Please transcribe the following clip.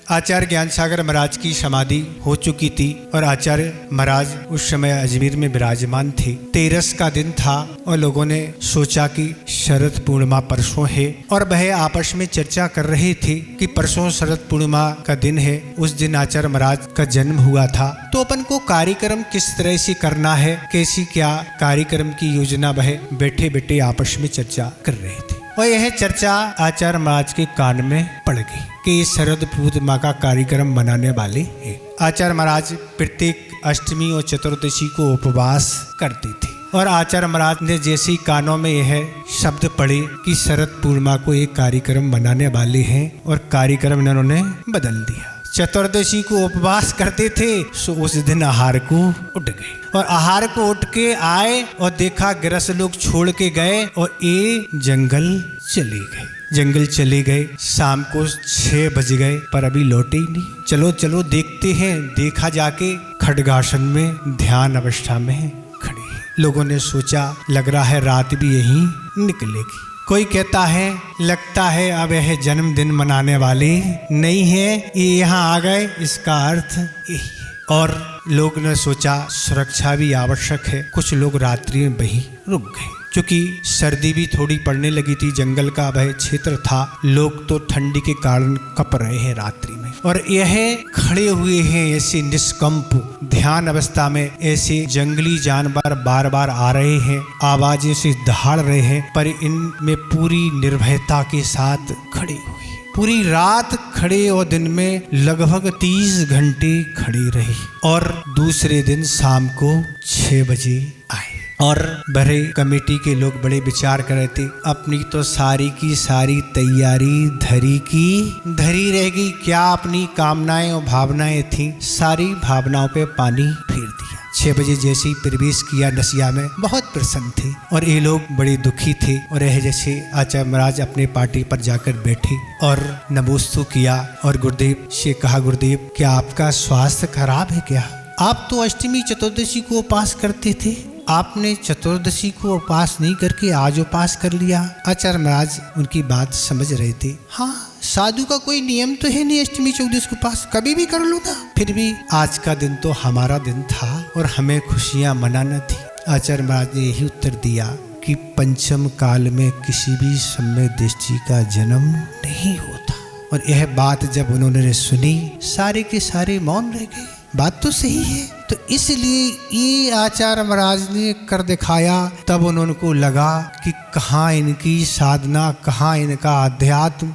आचार्य ज्ञान सागर महाराज की समाधि हो चुकी थी और आचार्य महाराज उस समय अजमेर में विराजमान थे। 13 का दिन था और लोगों ने सोचा कि शरद पूर्णिमा परसों है और वह आपस में चर्चा कर रहे थे कि परसों शरद पूर्णिमा का दिन है, उस दिन आचार्य महाराज का जन्म हुआ था, तो अपन को कार्यक्रम किस तरह से करना है, कैसी क्या कार्यक्रम की योजना वह बैठे बैठे आपस में चर्चा कर रहे थे। और यह चर्चा आचार्य महाराज के कान में पड़ गई कि शरद पूर्णिमा का कार्यक्रम मनाने वाले हैं। आचार्य महाराज प्रत्येक अष्टमी और चतुर्दशी को उपवास करते थे और आचार्य महाराज ने जैसे ही कानों में यह शब्द पड़े कि शरद पूर्णिमा को एक कार्यक्रम मनाने वाले हैं और कार्यक्रम इन्होंने बदल दिया। चतुर्दशी को उपवास करते थे सो उस दिन आहार को उठ गए और आहार को उठ के आए और देखा गृहस्थ लोग छोड़ के गए और ये जंगल चले गए। जंगल चले गए, शाम को 6 बज गए पर अभी लौटे ही नहीं। चलो चलो देखते हैं, देखा जाके खड्गासन में ध्यान अवस्था में खड़े। लोगों ने सोचा लग रहा है रात भी यहीं निकलेगी। कोई कहता है लगता है अब यह जन्मदिन मनाने वाले नहीं है, ये यहाँ आ गए, इसका अर्थ यही है। और लोग ने सोचा सुरक्षा भी आवश्यक है, कुछ लोग रात्रि में वहीं रुक गए। क्योंकि सर्दी भी थोड़ी पड़ने लगी थी, जंगल का वह क्षेत्र था, लोग तो ठंडी के कारण कप रहे हैं रात्रि में। और यह खड़े हुए हैं ऐसे निष्कंप ध्यान अवस्था में, ऐसे जंगली जानवर बार बार आ रहे हैं, आवाजें से दहाड़ रहे हैं, पर इनमें पूरी निर्भयता के साथ खड़े हुए। पूरी रात खड़े और दिन में लगभग 30 घंटे खड़े रहे और दूसरे दिन शाम को 6 बजे आए। और बड़े कमेटी के लोग बड़े विचार कर रहे थे, अपनी तो सारी की सारी तैयारी धरी की धरी रहेगी, क्या अपनी कामनाएं और भावनाएं थी, सारी भावनाओं पे पानी फेर दिया। 6 बजे जैसे ही प्रवेश किया नसिया में, बहुत प्रसन्न थे और ये लोग बड़े दुखी थे। और यह जैसे आचार्य महाराज अपने पार्टी पर जाकर बैठे और नमोस्तु किया और गुरुदेव से कहा, गुरुदेव क्या आपका स्वास्थ्य खराब है क्या? आप तो अष्टमी चतुर्दशी को उपास करते थे, आपने चतुर्दशी को उपास नहीं करके आज उपास कर लिया। आचार्य महाराज उनकी बात समझ रहे थे। हाँ, साधु का कोई नियम तो है नहीं अष्टमी चौदशी को उपास कभी भी कर लो ना, फिर भी आज का दिन तो हमारा दिन था और हमें खुशियां मनाना थी। आचार्य महाराज ने यही उत्तर दिया कि पंचम काल में किसी भी समय दृष्टि का जन्म नहीं होता। और यह बात जब उन्होंने सुनी सारे के सारे मौन रह गए। बात तो सही है, तो इसलिए ये आचार्य महाराज ने कर दिखाया। तब उनको लगा कि कहाँ इनकी साधना, कहाँ इनका अध्यात्म,